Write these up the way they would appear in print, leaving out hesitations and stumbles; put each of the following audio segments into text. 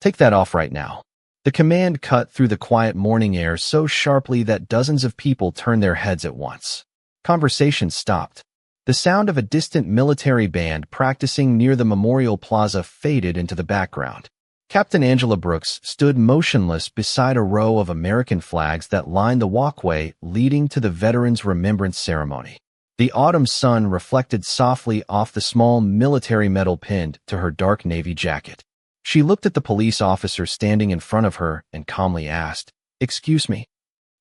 Take that off right now." The command cut through the quiet morning air so sharply that dozens of people turned their heads at once. Conversation stopped. The sound of a distant military band practicing near the Memorial Plaza faded into the background. Captain Angela Brooks stood motionless beside a row of American flags that lined the walkway leading to the Veterans Remembrance Ceremony. The autumn sun reflected softly off the small military medal pinned to her dark navy jacket. She looked at the police officer standing in front of her and calmly asked, "Excuse me?"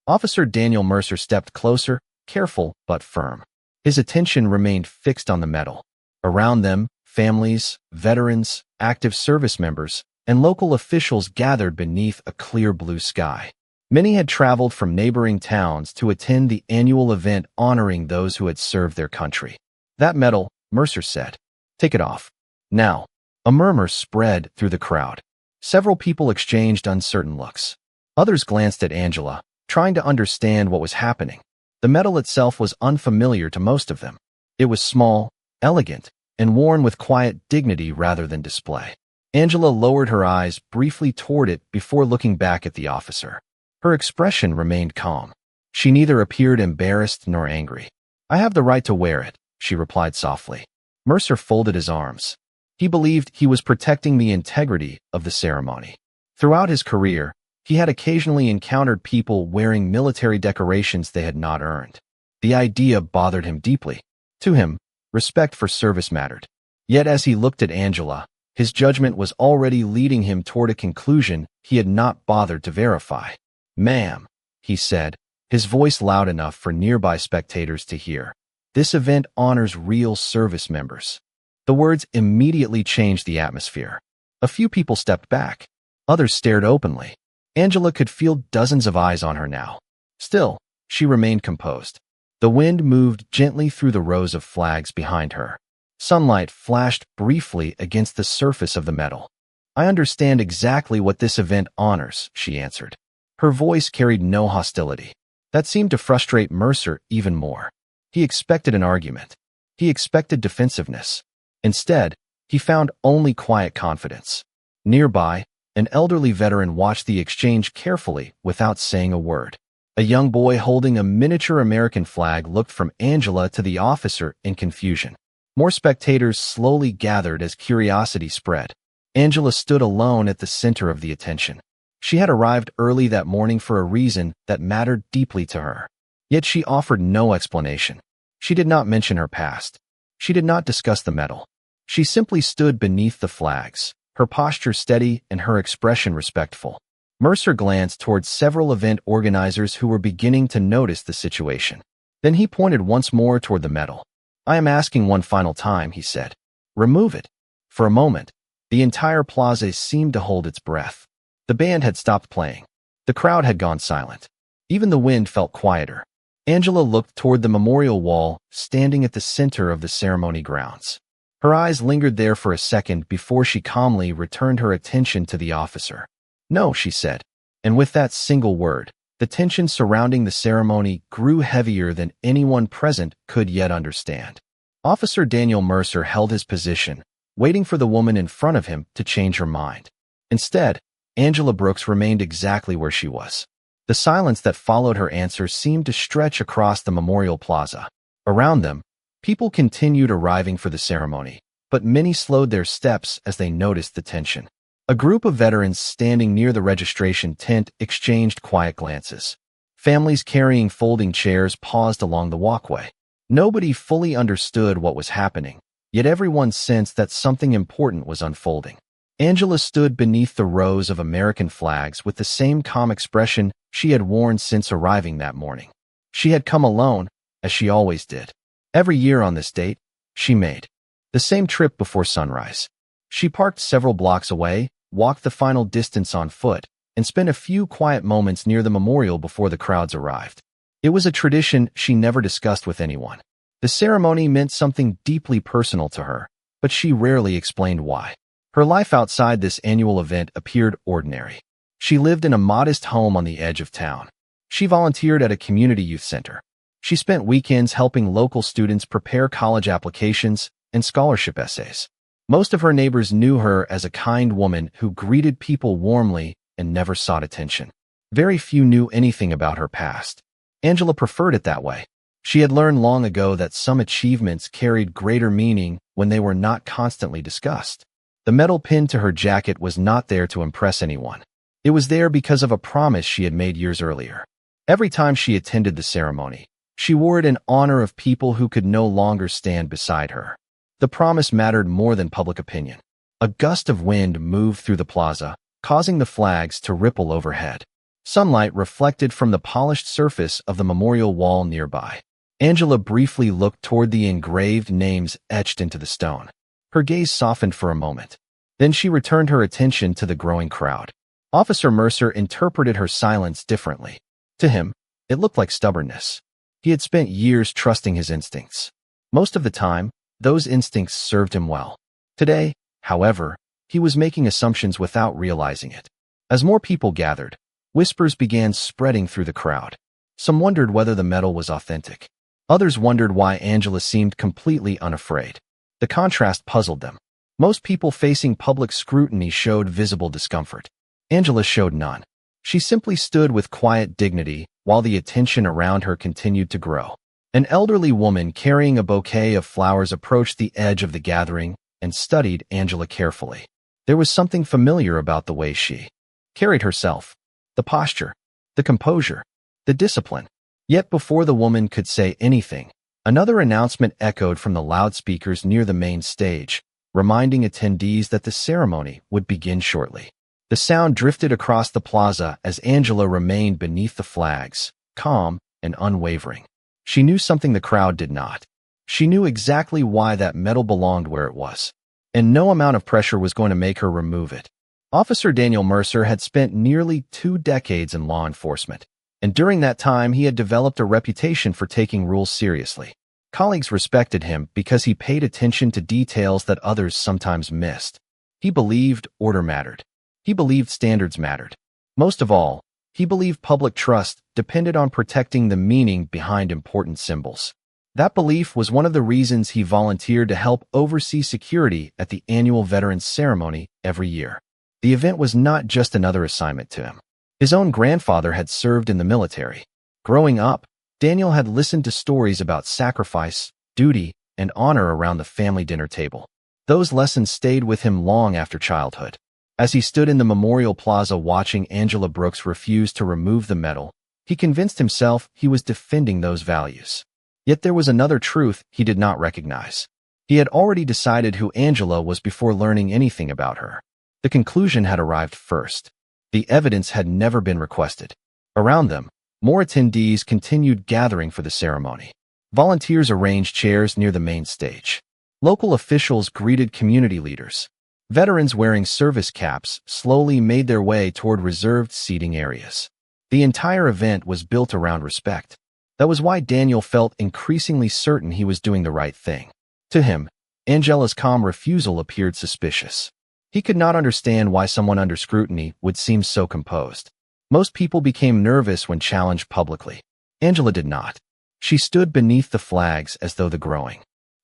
Officer Daniel Mercer stepped closer, careful but firm. His attention remained fixed on the medal. Around them, families, veterans, active service members, and local officials gathered beneath a clear blue sky. Many had traveled from neighboring towns to attend the annual event honoring those who had served their country. "That medal," Mercer said. "Take it off. Now." A murmur spread through the crowd. Several people exchanged uncertain looks. Others glanced at Angela, trying to understand what was happening. The medal itself was unfamiliar to most of them. It was small, elegant, and worn with quiet dignity rather than display. Angela lowered her eyes briefly toward it before looking back at the officer. Her expression remained calm. She neither appeared embarrassed nor angry. "I have the right to wear it," she replied softly. Mercer folded his arms. He believed he was protecting the integrity of the ceremony. Throughout his career, he had occasionally encountered people wearing military decorations they had not earned. The idea bothered him deeply. To him, respect for service mattered. Yet as he looked at Angela, his judgment was already leading him toward a conclusion he had not bothered to verify. "Ma'am," he said, his voice loud enough for nearby spectators to hear, "this event honors real service members." The words immediately changed the atmosphere. A few people stepped back. Others stared openly. Angela could feel dozens of eyes on her now. Still, she remained composed. The wind moved gently through the rows of flags behind her. Sunlight flashed briefly against the surface of the medal. "I understand exactly what this event honors," she answered. Her voice carried no hostility. That seemed to frustrate Mercer even more. He expected an argument. He expected defensiveness. Instead, he found only quiet confidence. Nearby, an elderly veteran watched the exchange carefully without saying a word. A young boy holding a miniature American flag looked from Angela to the officer in confusion. More spectators slowly gathered as curiosity spread. Angela stood alone at the center of the attention. She had arrived early that morning for a reason that mattered deeply to her. Yet she offered no explanation. She did not mention her past. She did not discuss the medal. She simply stood beneath the flags, her posture steady and her expression respectful. Mercer glanced towards several event organizers who were beginning to notice the situation. Then he pointed once more toward the medal. "I am asking one final time," he said. "Remove it." For a moment, the entire plaza seemed to hold its breath. The band had stopped playing. The crowd had gone silent. Even the wind felt quieter. Angela looked toward the memorial wall, standing at the center of the ceremony grounds. Her eyes lingered there for a second before she calmly returned her attention to the officer. "No," she said, and with that single word, the tension surrounding the ceremony grew heavier than anyone present could yet understand. Officer Daniel Mercer held his position, waiting for the woman in front of him to change her mind. Instead, Angela Brooks remained exactly where she was. The silence that followed her answer seemed to stretch across the Memorial Plaza. Around them, people continued arriving for the ceremony, but many slowed their steps as they noticed the tension. A group of veterans standing near the registration tent exchanged quiet glances. Families carrying folding chairs paused along the walkway. Nobody fully understood what was happening, yet everyone sensed that something important was unfolding. Angela stood beneath the rows of American flags with the same calm expression she had worn since arriving that morning. She had come alone, as she always did. Every year on this date, she made the same trip before sunrise. She parked several blocks away, walked the final distance on foot, and spent a few quiet moments near the memorial before the crowds arrived. It was a tradition she never discussed with anyone. The ceremony meant something deeply personal to her, but she rarely explained why. Her life outside this annual event appeared ordinary. She lived in a modest home on the edge of town. She volunteered at a community youth center. She spent weekends helping local students prepare college applications and scholarship essays. Most of her neighbors knew her as a kind woman who greeted people warmly and never sought attention. Very few knew anything about her past. Angela preferred it that way. She had learned long ago that some achievements carried greater meaning when they were not constantly discussed. The medal pinned to her jacket was not there to impress anyone. It was there because of a promise she had made years earlier. Every time she attended the ceremony, she wore it in honor of people who could no longer stand beside her. The promise mattered more than public opinion. A gust of wind moved through the plaza, causing the flags to ripple overhead. Sunlight reflected from the polished surface of the memorial wall nearby. Angela briefly looked toward the engraved names etched into the stone. Her gaze softened for a moment. Then she returned her attention to the growing crowd. Officer Mercer interpreted her silence differently. To him, it looked like stubbornness. He had spent years trusting his instincts. Most of the time, those instincts served him well. Today, however, he was making assumptions without realizing it. As more people gathered, whispers began spreading through the crowd. Some wondered whether the medal was authentic. Others wondered why Angela seemed completely unafraid. The contrast puzzled them. Most people facing public scrutiny showed visible discomfort. Angela showed none. She simply stood with quiet dignity while the attention around her continued to grow. An elderly woman carrying a bouquet of flowers approached the edge of the gathering and studied Angela carefully. There was something familiar about the way she carried herself, the posture, the composure, the discipline. Yet before the woman could say anything, another announcement echoed from the loudspeakers near the main stage, reminding attendees that the ceremony would begin shortly. The sound drifted across the plaza as Angela remained beneath the flags, calm and unwavering. She knew something the crowd did not. She knew exactly why that medal belonged where it was, and no amount of pressure was going to make her remove it. Officer Daniel Mercer had spent nearly 2 decades in law enforcement, and during that time he had developed a reputation for taking rules seriously. Colleagues respected him because he paid attention to details that others sometimes missed. He believed order mattered. He believed standards mattered. Most of all, he believed public trust depended on protecting the meaning behind important symbols. That belief was one of the reasons he volunteered to help oversee security at the annual Veterans Ceremony every year. The event was not just another assignment to him. His own grandfather had served in the military. Growing up, Daniel had listened to stories about sacrifice, duty, and honor around the family dinner table. Those lessons stayed with him long after childhood. As he stood in the Memorial Plaza watching Angela Brooks refuse to remove the medal, he convinced himself he was defending those values. Yet there was another truth he did not recognize. He had already decided who Angela was before learning anything about her. The conclusion had arrived first. The evidence had never been requested. Around them, more attendees continued gathering for the ceremony. Volunteers arranged chairs near the main stage. Local officials greeted community leaders. Veterans wearing service caps slowly made their way toward reserved seating areas. The entire event was built around respect. That was why Daniel felt increasingly certain he was doing the right thing. To him, Angela's calm refusal appeared suspicious. He could not understand why someone under scrutiny would seem so composed. Most people became nervous when challenged publicly. Angela did not. She stood beneath the flags as though the growing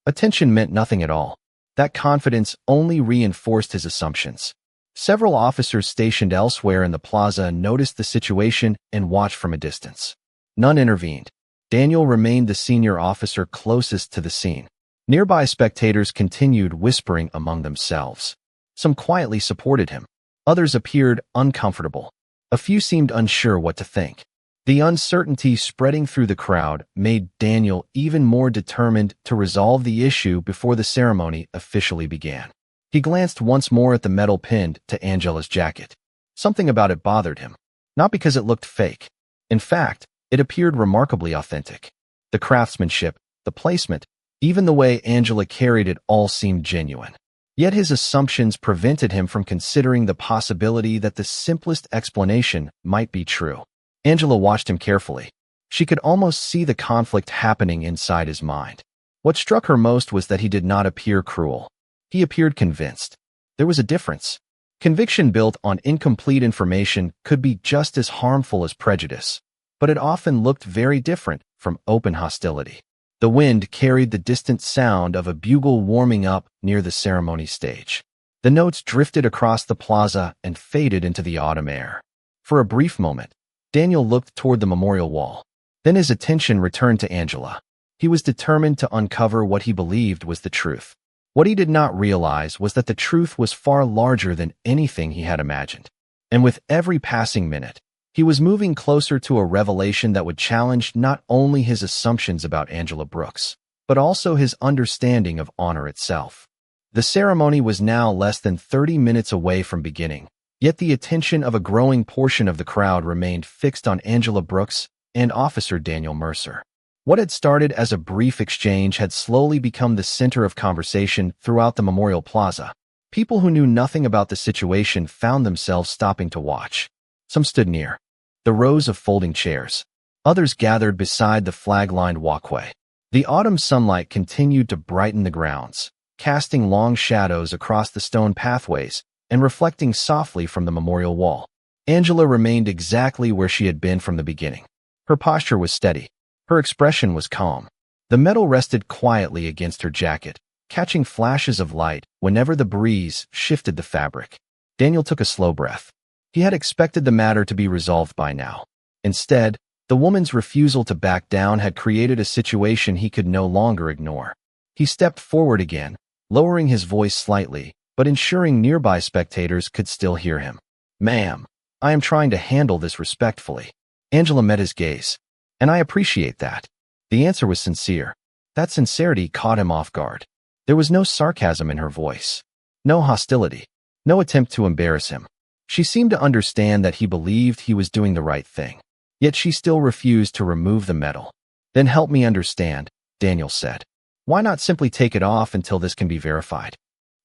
attention meant nothing at all. That confidence only reinforced his assumptions. Several officers stationed elsewhere in the plaza noticed the situation and watched from a distance. None intervened. Daniel remained the senior officer closest to the scene. Nearby spectators continued whispering among themselves. Some quietly supported him. Others appeared uncomfortable. A few seemed unsure what to think. The uncertainty spreading through the crowd made Daniel even more determined to resolve the issue before the ceremony officially began. He glanced once more at the medal pinned to Angela's jacket. Something about it bothered him. Not because it looked fake. In fact, it appeared remarkably authentic. The craftsmanship, the placement, even the way Angela carried it all seemed genuine. Yet his assumptions prevented him from considering the possibility that the simplest explanation might be true. Angela watched him carefully. She could almost see the conflict happening inside his mind. What struck her most was that he did not appear cruel. He appeared convinced. There was a difference. Conviction built on incomplete information could be just as harmful as prejudice, but it often looked very different from open hostility. The wind carried the distant sound of a bugle warming up near the ceremony stage. The notes drifted across the plaza and faded into the autumn air. For a brief moment, Daniel looked toward the memorial wall. Then his attention returned to Angela. He was determined to uncover what he believed was the truth. What he did not realize was that the truth was far larger than anything he had imagined. And with every passing minute, he was moving closer to a revelation that would challenge not only his assumptions about Angela Brooks, but also his understanding of honor itself. The ceremony was now less than 30 minutes away from beginning, yet the attention of a growing portion of the crowd remained fixed on Angela Brooks and Officer Daniel Mercer. What had started as a brief exchange had slowly become the center of conversation throughout the Memorial Plaza. People who knew nothing about the situation found themselves stopping to watch. Some stood near the rows of folding chairs. Others gathered beside the flag-lined walkway. The autumn sunlight continued to brighten the grounds, casting long shadows across the stone pathways and reflecting softly from the memorial wall. Angela remained exactly where she had been from the beginning. Her posture was steady. Her expression was calm. The metal rested quietly against her jacket, catching flashes of light whenever the breeze shifted the fabric. Daniel took a slow breath. He had expected the matter to be resolved by now. Instead, the woman's refusal to back down had created a situation he could no longer ignore. He stepped forward again, lowering his voice slightly, but ensuring nearby spectators could still hear him. "Ma'am, I am trying to handle this respectfully." Angela met his gaze. "And I appreciate that." The answer was sincere. That sincerity caught him off guard. There was no sarcasm in her voice, no hostility, no attempt to embarrass him. She seemed to understand that he believed he was doing the right thing, yet she still refused to remove the medal. "Then help me understand," Daniel said. "Why not simply take it off until this can be verified?"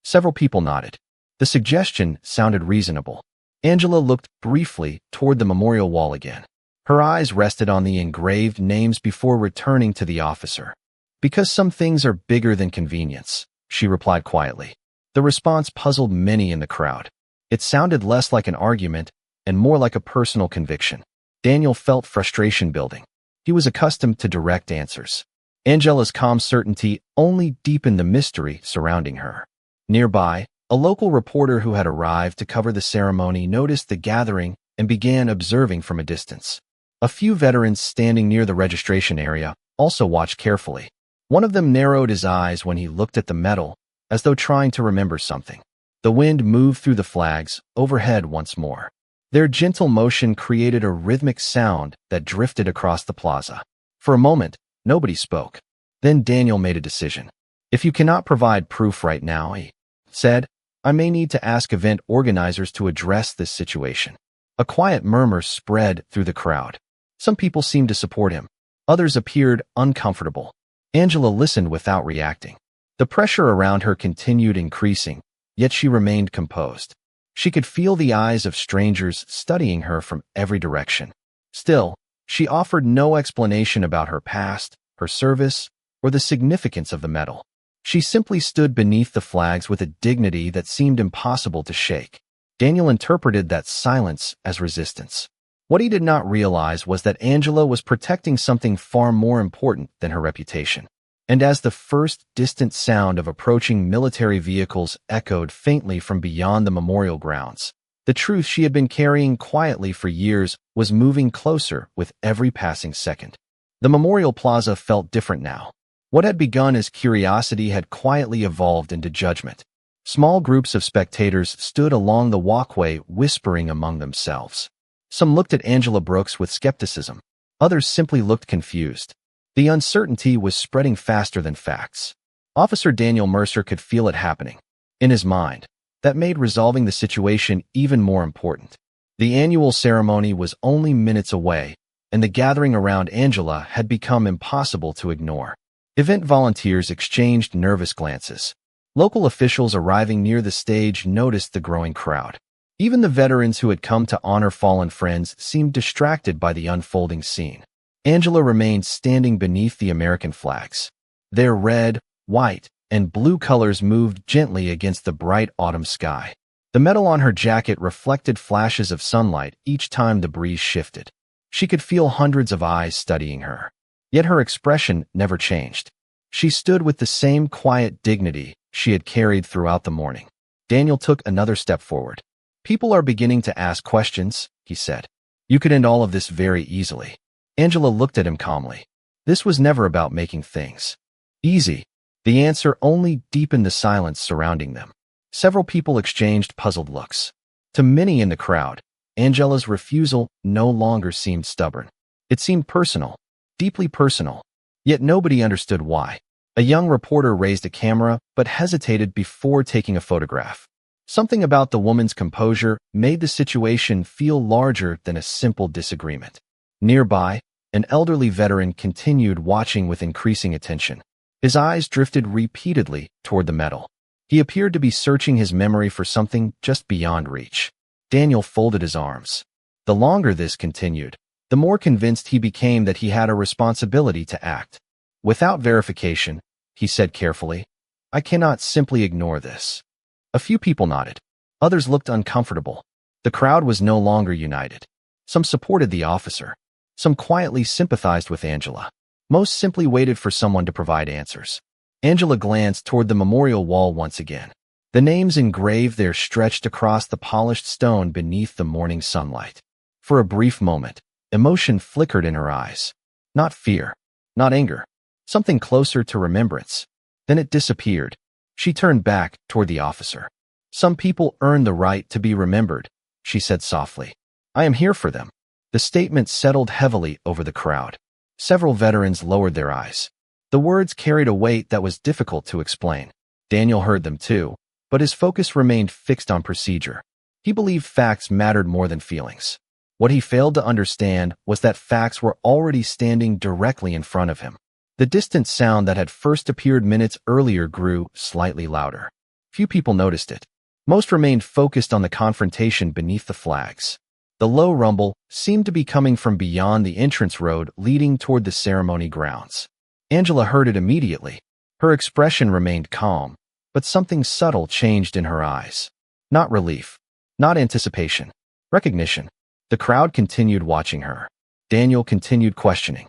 Several people nodded. The suggestion sounded reasonable. Angela looked briefly toward the memorial wall again. Her eyes rested on the engraved names before returning to the officer. "Because some things are bigger than convenience," she replied quietly. The response puzzled many in the crowd. It sounded less like an argument and more like a personal conviction. Daniel felt frustration building. He was accustomed to direct answers. Angela's calm certainty only deepened the mystery surrounding her. Nearby, a local reporter who had arrived to cover the ceremony noticed the gathering and began observing from a distance. A few veterans standing near the registration area also watched carefully. One of them narrowed his eyes when he looked at the medal, as though trying to remember something. The wind moved through the flags overhead once more. Their gentle motion created a rhythmic sound that drifted across the plaza. For a moment, nobody spoke. Then Daniel made a decision. "If you cannot provide proof right now," he said, "I may need to ask event organizers to address this situation." A quiet murmur spread through the crowd. Some people seemed to support him. Others appeared uncomfortable. Angela listened without reacting. The pressure around her continued increasing, yet she remained composed. She could feel the eyes of strangers studying her from every direction. Still, she offered no explanation about her past, her service, or the significance of the medal. She simply stood beneath the flags with a dignity that seemed impossible to shake. Daniel interpreted that silence as resistance. What he did not realize was that Angela was protecting something far more important than her reputation. And as the first distant sound of approaching military vehicles echoed faintly from beyond the memorial grounds, the truth she had been carrying quietly for years was moving closer with every passing second. The memorial plaza felt different now. What had begun as curiosity had quietly evolved into judgment. Small groups of spectators stood along the walkway whispering among themselves. Some looked at Angela Brooks with skepticism. Others simply looked confused. The uncertainty was spreading faster than facts. Officer Daniel Mercer could feel it happening. In his mind, that made resolving the situation even more important. The annual ceremony was only minutes away, and the gathering around Angela had become impossible to ignore. Event volunteers exchanged nervous glances. Local officials arriving near the stage noticed the growing crowd. Even the veterans who had come to honor fallen friends seemed distracted by the unfolding scene. Angela remained standing beneath the American flags. Their red, white, and blue colors moved gently against the bright autumn sky. The metal on her jacket reflected flashes of sunlight each time the breeze shifted. She could feel hundreds of eyes studying her. Yet her expression never changed. She stood with the same quiet dignity she had carried throughout the morning. Daniel took another step forward. "People are beginning to ask questions," he said. "You could end all of this very easily." Angela looked at him calmly. This was never about making things easy. The answer only deepened the silence surrounding them. Several people exchanged puzzled looks. To many in the crowd, Angela's refusal no longer seemed stubborn. It seemed personal, deeply personal. Yet nobody understood why. A young reporter raised a camera but hesitated before taking a photograph. Something about the woman's composure made the situation feel larger than a simple disagreement. Nearby, an elderly veteran continued watching with increasing attention. His eyes drifted repeatedly toward the medal. He appeared to be searching his memory for something just beyond reach. Daniel folded his arms. The longer this continued, the more convinced he became that he had a responsibility to act. "Without verification," he said carefully, "I cannot simply ignore this." A few people nodded. Others looked uncomfortable. The crowd was no longer united. Some supported the officer. Some quietly sympathized with Angela. Most simply waited for someone to provide answers. Angela glanced toward the memorial wall once again. The names engraved there stretched across the polished stone beneath the morning sunlight. For a brief moment, emotion flickered in her eyes. Not fear, not anger, something closer to remembrance. Then it disappeared. She turned back toward the officer. "Some people earn the right to be remembered," she said softly. "I am here for them." The statement settled heavily over the crowd. Several veterans lowered their eyes. The words carried a weight that was difficult to explain. Daniel heard them too, but his focus remained fixed on procedure. He believed facts mattered more than feelings. What he failed to understand was that facts were already standing directly in front of him. The distant sound that had first appeared minutes earlier grew slightly louder. Few people noticed it. Most remained focused on the confrontation beneath the flags. The low rumble seemed to be coming from beyond the entrance road leading toward the ceremony grounds. Angela heard it immediately. Her expression remained calm, but something subtle changed in her eyes. Not relief, not anticipation, recognition. The crowd continued watching her. Daniel continued questioning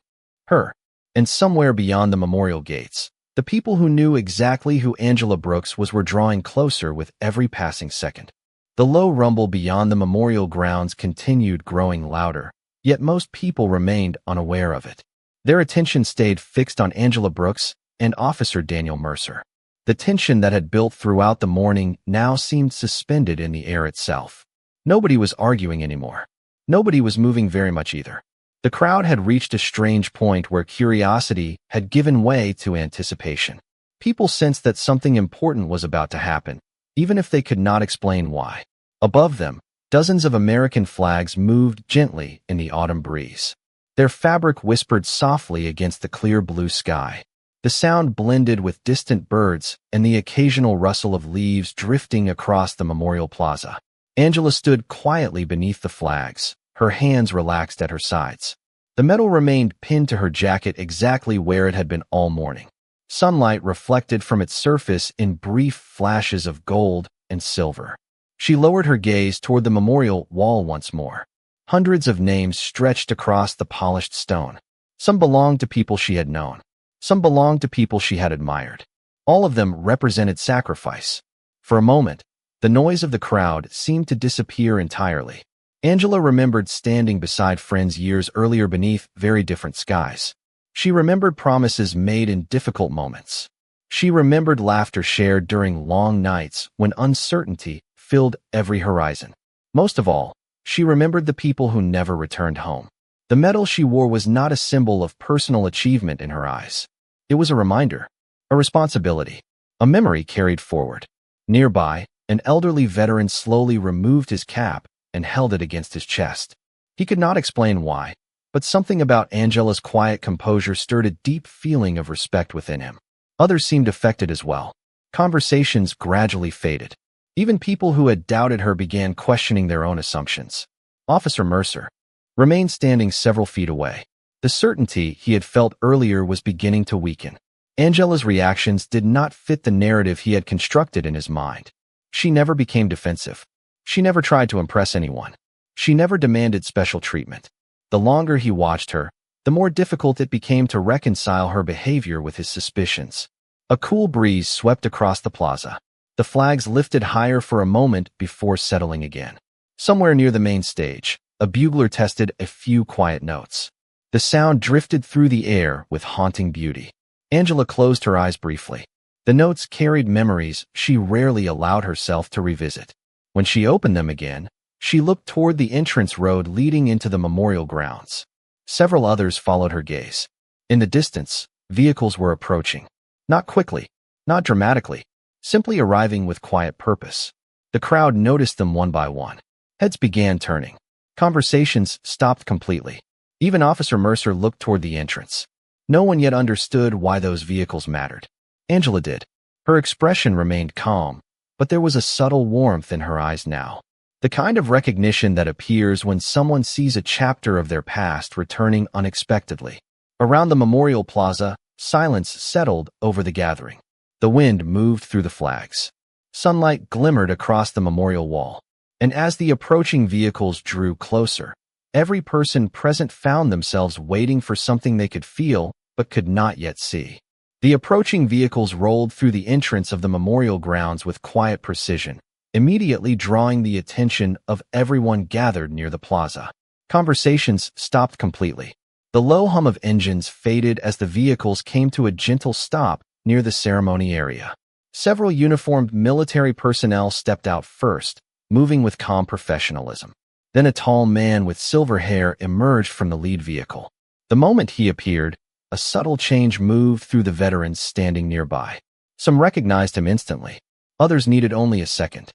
her. And somewhere beyond the memorial gates, the people who knew exactly who Angela Brooks was were drawing closer with every passing second. The low rumble beyond the memorial grounds continued growing louder, yet most people remained unaware of it. Their attention stayed fixed on Angela Brooks and Officer Daniel Mercer. The tension that had built throughout the morning now seemed suspended in the air itself. Nobody was arguing anymore. Nobody was moving very much either. The crowd had reached a strange point where curiosity had given way to anticipation. People sensed that something important was about to happen, even if they could not explain why. Above them, dozens of American flags moved gently in the autumn breeze. Their fabric whispered softly against the clear blue sky. The sound blended with distant birds and the occasional rustle of leaves drifting across the memorial plaza. Angela stood quietly beneath the flags, her hands relaxed at her sides. The medal remained pinned to her jacket exactly where it had been all morning. Sunlight reflected from its surface in brief flashes of gold and silver. She lowered her gaze toward the memorial wall once more. Hundreds of names stretched across the polished stone. Some belonged to people she had known. Some belonged to people she had admired. All of them represented sacrifice. For a moment, the noise of the crowd seemed to disappear entirely. Angela remembered standing beside friends years earlier beneath very different skies. She remembered promises made in difficult moments. She remembered laughter shared during long nights when uncertainty filled every horizon. Most of all, she remembered the people who never returned home. The medal she wore was not a symbol of personal achievement in her eyes. It was a reminder, a responsibility, a memory carried forward. Nearby, an elderly veteran slowly removed his cap and held it against his chest. He could not explain why, but something about Angela's quiet composure stirred a deep feeling of respect within him. Others seemed affected as well. Conversations gradually faded. Even people who had doubted her began questioning their own assumptions. Officer Mercer remained standing several feet away. The certainty he had felt earlier was beginning to weaken. Angela's reactions did not fit the narrative he had constructed in his mind. She never became defensive. She never tried to impress anyone. She never demanded special treatment. The longer he watched her, the more difficult it became to reconcile her behavior with his suspicions. A cool breeze swept across the plaza. The flags lifted higher for a moment before settling again. Somewhere near the main stage, a bugler tested a few quiet notes. The sound drifted through the air with haunting beauty. Angela closed her eyes briefly. The notes carried memories she rarely allowed herself to revisit. When she opened them again, she looked toward the entrance road leading into the memorial grounds. Several others followed her gaze. In the distance, vehicles were approaching. Not quickly, not dramatically, simply arriving with quiet purpose. The crowd noticed them one by one. Heads began turning. Conversations stopped completely. Even Officer Mercer looked toward the entrance. No one yet understood why those vehicles mattered. Angela did. Her expression remained calm, but there was a subtle warmth in her eyes now. The kind of recognition that appears when someone sees a chapter of their past returning unexpectedly. Around the memorial plaza, silence settled over the gathering. The wind moved through the flags. Sunlight glimmered across the memorial wall. And as the approaching vehicles drew closer, every person present found themselves waiting for something they could feel but could not yet see. The approaching vehicles rolled through the entrance of the memorial grounds with quiet precision, immediately drawing the attention of everyone gathered near the plaza. Conversations stopped completely. The low hum of engines faded as the vehicles came to a gentle stop near the ceremony area. Several uniformed military personnel stepped out first, moving with calm professionalism. Then a tall man with silver hair emerged from the lead vehicle. The moment he appeared, a subtle change moved through the veterans standing nearby. Some recognized him instantly. Others needed only a second.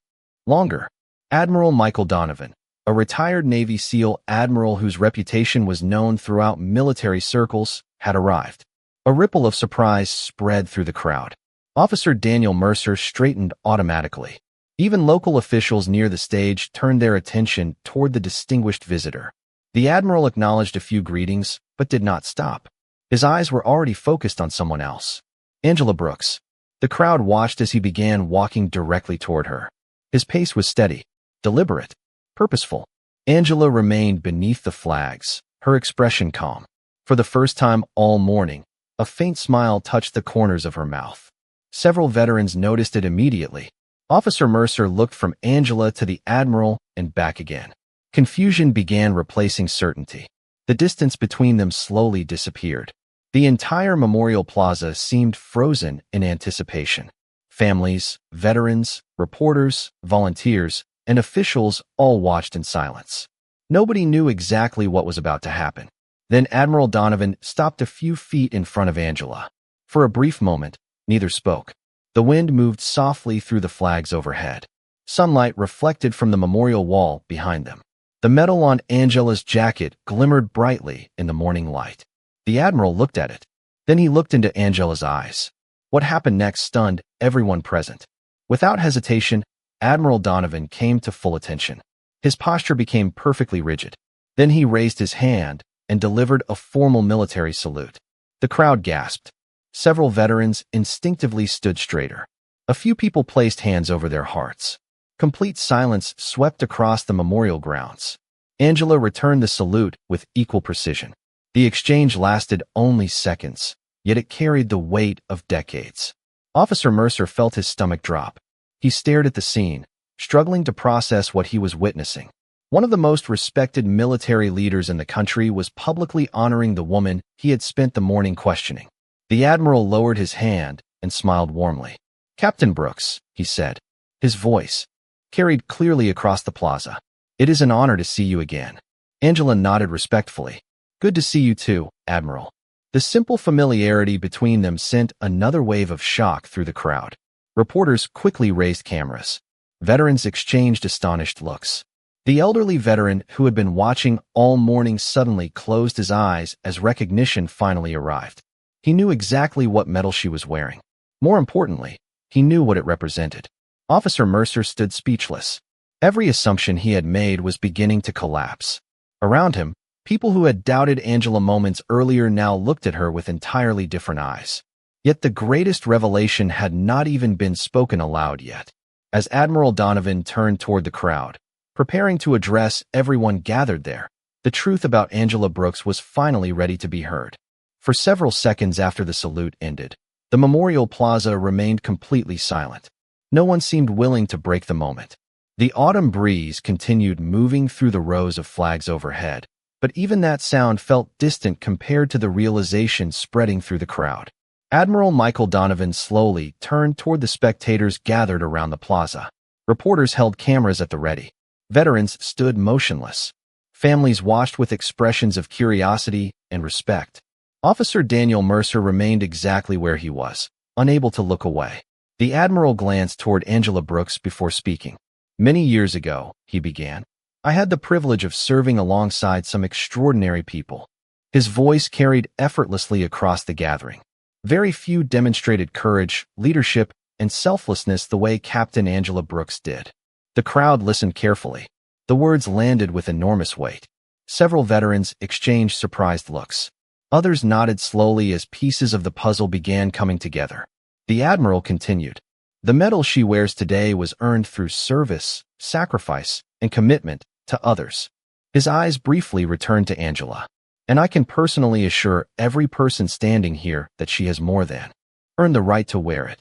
Longer. Admiral Michael Donovan, a retired Navy SEAL Admiral whose reputation was known throughout military circles, had arrived. A ripple of surprise spread through the crowd. Officer Daniel Mercer straightened automatically. Even local officials near the stage turned their attention toward the distinguished visitor. The Admiral acknowledged a few greetings, but did not stop. His eyes were already focused on someone else. Angela Brooks. The crowd watched as he began walking directly toward her. His pace was steady, deliberate, purposeful. Angela remained beneath the flags, her expression calm. For the first time all morning, a faint smile touched the corners of her mouth. Several veterans noticed it immediately. Officer Mercer looked from Angela to the Admiral and back again. Confusion began replacing certainty. The distance between them slowly disappeared. The entire memorial plaza seemed frozen in anticipation. Families, veterans, reporters, volunteers, and officials all watched in silence. Nobody knew exactly what was about to happen. Then Admiral Donovan stopped a few feet in front of Angela. For a brief moment, neither spoke. The wind moved softly through the flags overhead. Sunlight reflected from the memorial wall behind them. The metal on Angela's jacket glimmered brightly in the morning light. The Admiral looked at it. Then he looked into Angela's eyes. What happened next stunned everyone present. Without hesitation, Admiral Donovan came to full attention. His posture became perfectly rigid. Then he raised his hand and delivered a formal military salute. The crowd gasped. Several veterans instinctively stood straighter. A few people placed hands over their hearts. Complete silence swept across the memorial grounds. Angela returned the salute with equal precision. The exchange lasted only seconds, yet it carried the weight of decades. Officer Mercer felt his stomach drop. He stared at the scene, struggling to process what he was witnessing. One of the most respected military leaders in the country was publicly honoring the woman he had spent the morning questioning. The Admiral lowered his hand and smiled warmly. "Captain Brooks," he said. His voice carried clearly across the plaza. "It is an honor to see you again." Angela nodded respectfully. "Good to see you too, Admiral." The simple familiarity between them sent another wave of shock through the crowd. Reporters quickly raised cameras. Veterans exchanged astonished looks. The elderly veteran who had been watching all morning suddenly closed his eyes as recognition finally arrived. He knew exactly what medal she was wearing. More importantly, he knew what it represented. Officer Mercer stood speechless. Every assumption he had made was beginning to collapse. Around him, people who had doubted Angela moments earlier now looked at her with entirely different eyes. Yet the greatest revelation had not even been spoken aloud yet. As Admiral Donovan turned toward the crowd, preparing to address everyone gathered there, The truth about Angela Brooks was finally ready to be heard. For several seconds after the salute ended, the Memorial Plaza remained completely silent. No one seemed willing to break the moment. The autumn breeze continued moving through the rows of flags overhead, but even that sound felt distant compared to the realization spreading through the crowd. Admiral Michael Donovan slowly turned toward the spectators gathered around the plaza. Reporters held cameras at the ready. Veterans stood motionless. Families watched with expressions of curiosity and respect. Officer Daniel Mercer remained exactly where he was, unable to look away. The Admiral glanced toward Angela Brooks before speaking. "Many years ago," he began, "I had the privilege of serving alongside some extraordinary people." His voice carried effortlessly across the gathering. Very few demonstrated courage, leadership, and selflessness the way Captain Angela Brooks did. The crowd listened carefully. The words landed with enormous weight. Several veterans exchanged surprised looks. Others nodded slowly as pieces of the puzzle began coming together. The Admiral continued. "The medal she wears today was earned through service, sacrifice, and commitment to others." His eyes briefly returned to Angela. "And I can personally assure every person standing here that she has more than earned the right to wear it."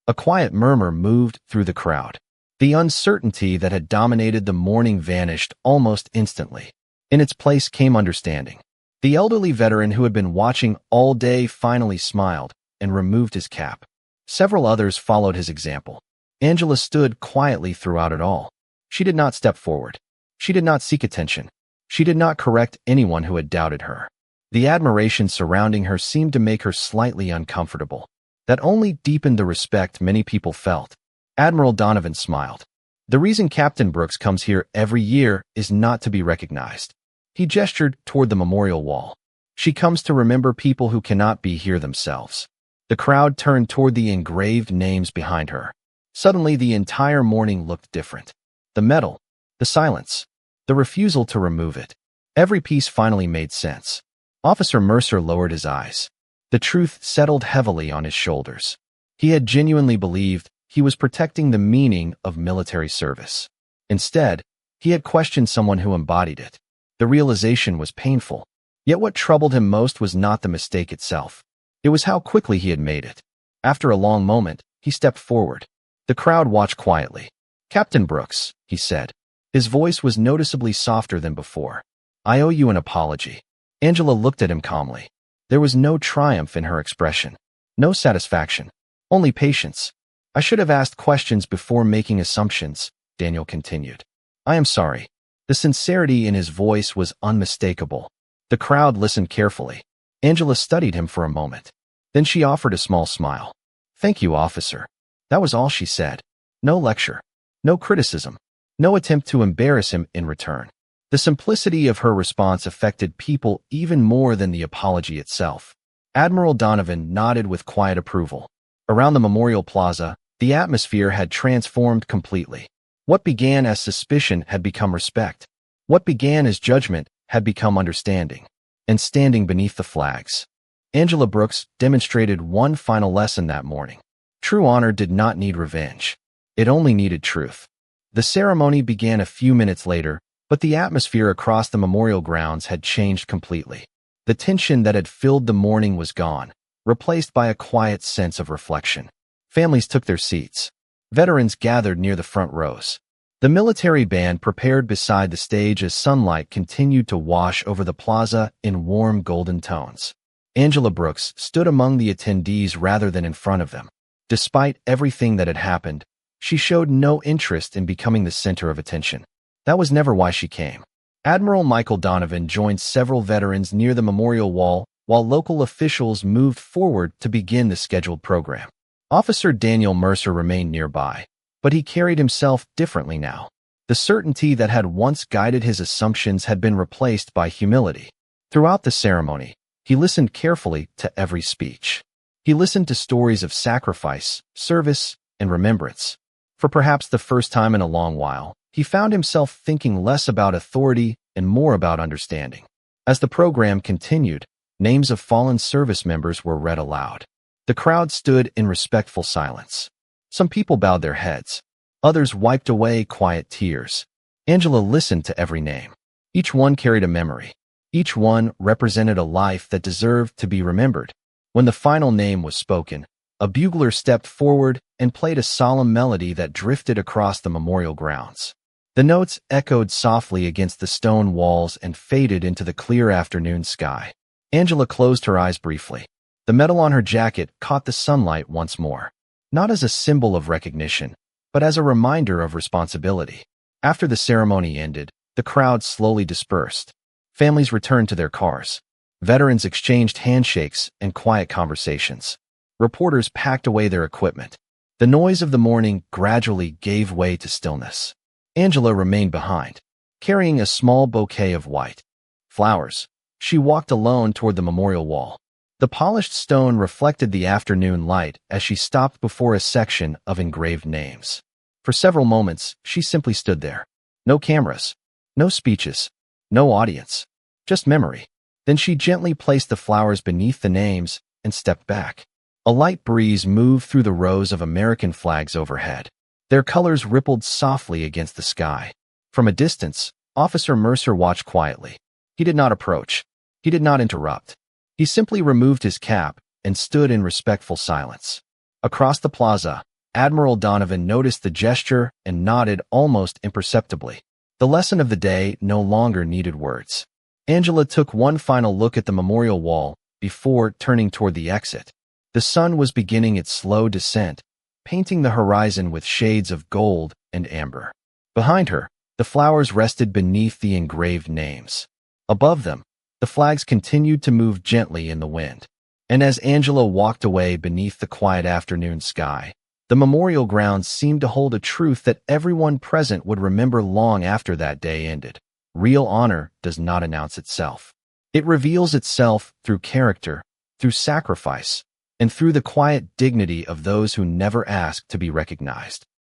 A quiet murmur moved through the crowd. The uncertainty that had dominated the morning vanished almost instantly. In its place came understanding. The elderly veteran who had been watching all day finally smiled and removed his cap. Several others followed his example. Angela stood quietly throughout it all. She did not step forward. She did not seek attention. She did not correct anyone who had doubted her. The admiration surrounding her seemed to make her slightly uncomfortable. That only deepened the respect many people felt. Admiral Donovan smiled. "The reason Captain Brooks comes here every year is not to be recognized." He gestured toward the memorial wall. "She comes to remember people who cannot be here themselves." The crowd turned toward the engraved names behind her. Suddenly, the entire morning looked different. The medal, the silence, the refusal to remove it. Every piece finally made sense. Officer Mercer lowered his eyes. The truth settled heavily on his shoulders. He had genuinely believed he was protecting the meaning of military service. Instead, he had questioned someone who embodied it. The realization was painful. Yet what troubled him most was not the mistake itself. It was how quickly he had made it. After a long moment, he stepped forward. The crowd watched quietly. "Captain Brooks," he said. His voice was noticeably softer than before. "I owe you an apology." Angela looked at him calmly. There was no triumph in her expression. No satisfaction. Only patience. "I should have asked questions before making assumptions," Daniel continued. "I am sorry." The sincerity in his voice was unmistakable. The crowd listened carefully. Angela studied him for a moment. Then she offered a small smile. "Thank you, officer." That was all she said. No lecture. No criticism. No attempt to embarrass him in return. The simplicity of her response affected people even more than the apology itself. Admiral Donovan nodded with quiet approval. Around the Memorial Plaza, the atmosphere had transformed completely. What began as suspicion had become respect. What began as judgment had become understanding. And standing beneath the flags, Angela Brooks demonstrated one final lesson that morning. True honor did not need revenge. It only needed truth. The ceremony began a few minutes later, but the atmosphere across the memorial grounds had changed completely. The tension that had filled the morning was gone, replaced by a quiet sense of reflection. Families took their seats. Veterans gathered near the front rows. The military band prepared beside the stage as sunlight continued to wash over the plaza in warm golden tones. Angela Brooks stood among the attendees rather than in front of them. Despite everything that had happened, she showed no interest in becoming the center of attention. That was never why she came. Admiral Michael Donovan joined several veterans near the memorial wall while local officials moved forward to begin the scheduled program. Officer Daniel Mercer remained nearby, but he carried himself differently now. The certainty that had once guided his assumptions had been replaced by humility. Throughout the ceremony, he listened carefully to every speech. He listened to stories of sacrifice, service, and remembrance. For perhaps the first time in a long while, he found himself thinking less about authority and more about understanding. As the program continued, names of fallen service members were read aloud. The crowd stood in respectful silence. Some people bowed their heads. Others wiped away quiet tears. Angela listened to every name. Each one carried a memory. Each one represented a life that deserved to be remembered. When the final name was spoken, a bugler stepped forward and played a solemn melody that drifted across the memorial grounds. The notes echoed softly against the stone walls and faded into the clear afternoon sky. Angela closed her eyes briefly. The metal on her jacket caught the sunlight once more, not as a symbol of recognition, but as a reminder of responsibility. After the ceremony ended, the crowd slowly dispersed. Families returned to their cars. Veterans exchanged handshakes and quiet conversations. Reporters packed away their equipment. The noise of the morning gradually gave way to stillness. Angela remained behind, carrying a small bouquet of white flowers. She walked alone toward the memorial wall. The polished stone reflected the afternoon light as she stopped before a section of engraved names. For several moments, she simply stood there. No cameras, no speeches, no audience, just memory. Then she gently placed the flowers beneath the names and stepped back. A light breeze moved through the rows of American flags overhead. Their colors rippled softly against the sky. From a distance, Officer Mercer watched quietly. He did not approach. He did not interrupt. He simply removed his cap and stood in respectful silence. Across the plaza, Admiral Donovan noticed the gesture and nodded almost imperceptibly. The lesson of the day no longer needed words. Angela took one final look at the memorial wall before turning toward the exit. The sun was beginning its slow descent, painting the horizon with shades of gold and amber. Behind her, the flowers rested beneath the engraved names. Above them, the flags continued to move gently in the wind. And as Angela walked away beneath the quiet afternoon sky, the memorial grounds seemed to hold a truth that everyone present would remember long after that day ended. Real honor does not announce itself. It reveals itself through character, through sacrifice, and through the quiet dignity of those who never ask to be recognized.